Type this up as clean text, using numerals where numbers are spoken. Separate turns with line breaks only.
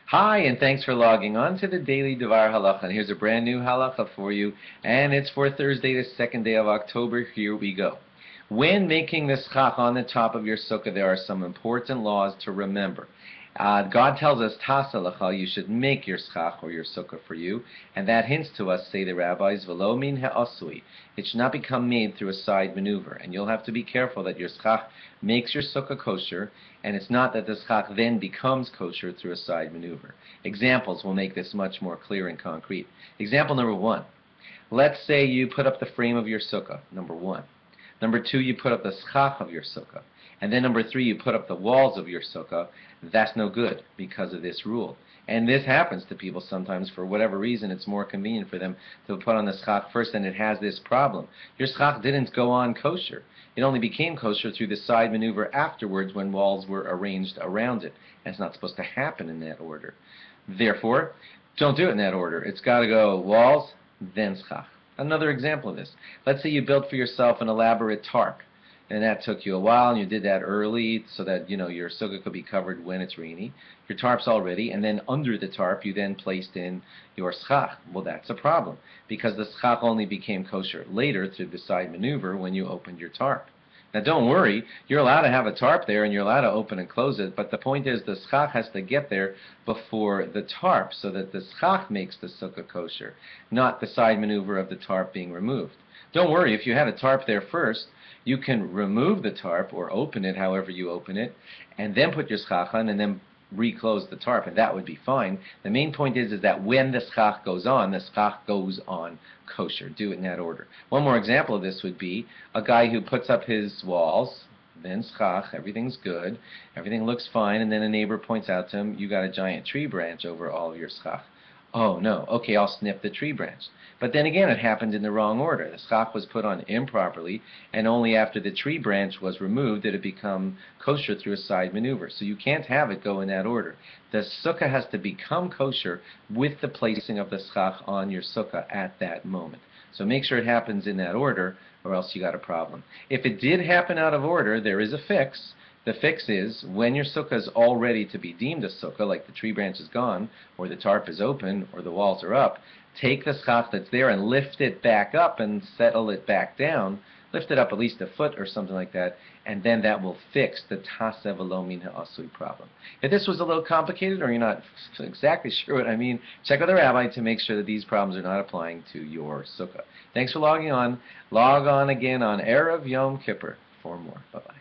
Hi, and thanks for logging on to the Daily DVAR Halacha. And here's a brand new halacha for you, and it's for Thursday, the second day of October. Here we go. When making the schach on the top of your sukkah, there are some important laws to remember. God tells us, Tasa lecha, you should make your schach or your sukkah for you, and that hints to us, say the rabbis, velo min ha'asui. It should not become made through a side maneuver, and you'll have to be careful that your schach makes your sukkah kosher, and it's not that the schach then becomes kosher through a side maneuver. Examples will make this much more clear and concrete. Example number one. Let's say you put up the frame of your sukkah, number one. Number two, you put up the schach of your sukkah. And then number three, you put up the walls of your sukkah. That's no good because of this rule. And this happens to people sometimes. For whatever reason, it's more convenient for them to put on the schach first, and it has this problem. Your schach didn't go on kosher. It only became kosher through the side maneuver afterwards when walls were arranged around it. And it's not supposed to happen in that order. Therefore, don't do it in that order. It's got to go walls, then schach. Another example of this. Let's say you built for yourself an elaborate tarp, and that took you a while, and you did that early so that your sukkah could be covered when it's rainy. Your tarp's all ready, and then under the tarp you then placed in your schach. Well, that's a problem, because the schach only became kosher later through the side maneuver when you opened your tarp. Now don't worry, you're allowed to have a tarp there and you're allowed to open and close it, but the point is the schach has to get there before the tarp so that the schach makes the sukkah kosher, not the side maneuver of the tarp being removed. Don't worry, if you had a tarp there first, you can remove the tarp or open it however you open it, and then put your schach on and then reclose the tarp, and that would be fine. The main point is that when the schach goes on, the schach goes on kosher. Do it in that order. One more example of this would be a guy who puts up his walls, then schach, everything's good, everything looks fine, and then a neighbor points out to him, you got a giant tree branch over all of your schach. Oh no, okay, I'll snip the tree branch. But then again, it happened in the wrong order. The schach was put on improperly, and only after the tree branch was removed did it become kosher through a side maneuver. So you can't have it go in that order. The sukkah has to become kosher with the placing of the schach on your sukkah at that moment. So make sure it happens in that order, or else you got a problem. If it did happen out of order, there is a fix. The fix is, when your sukkah is all ready to be deemed a sukkah, like the tree branch is gone, or the tarp is open, or the walls are up, take the schach that's there and lift it back up and settle it back down. Lift it up at least a foot or something like that, and then that will fix the taseh v'lo min ha'asui problem. If this was a little complicated or you're not exactly sure what I mean, check with a rabbi to make sure that these problems are not applying to your sukkah. Thanks for logging on. Log on again on Erev Yom Kippur for more. Bye-bye.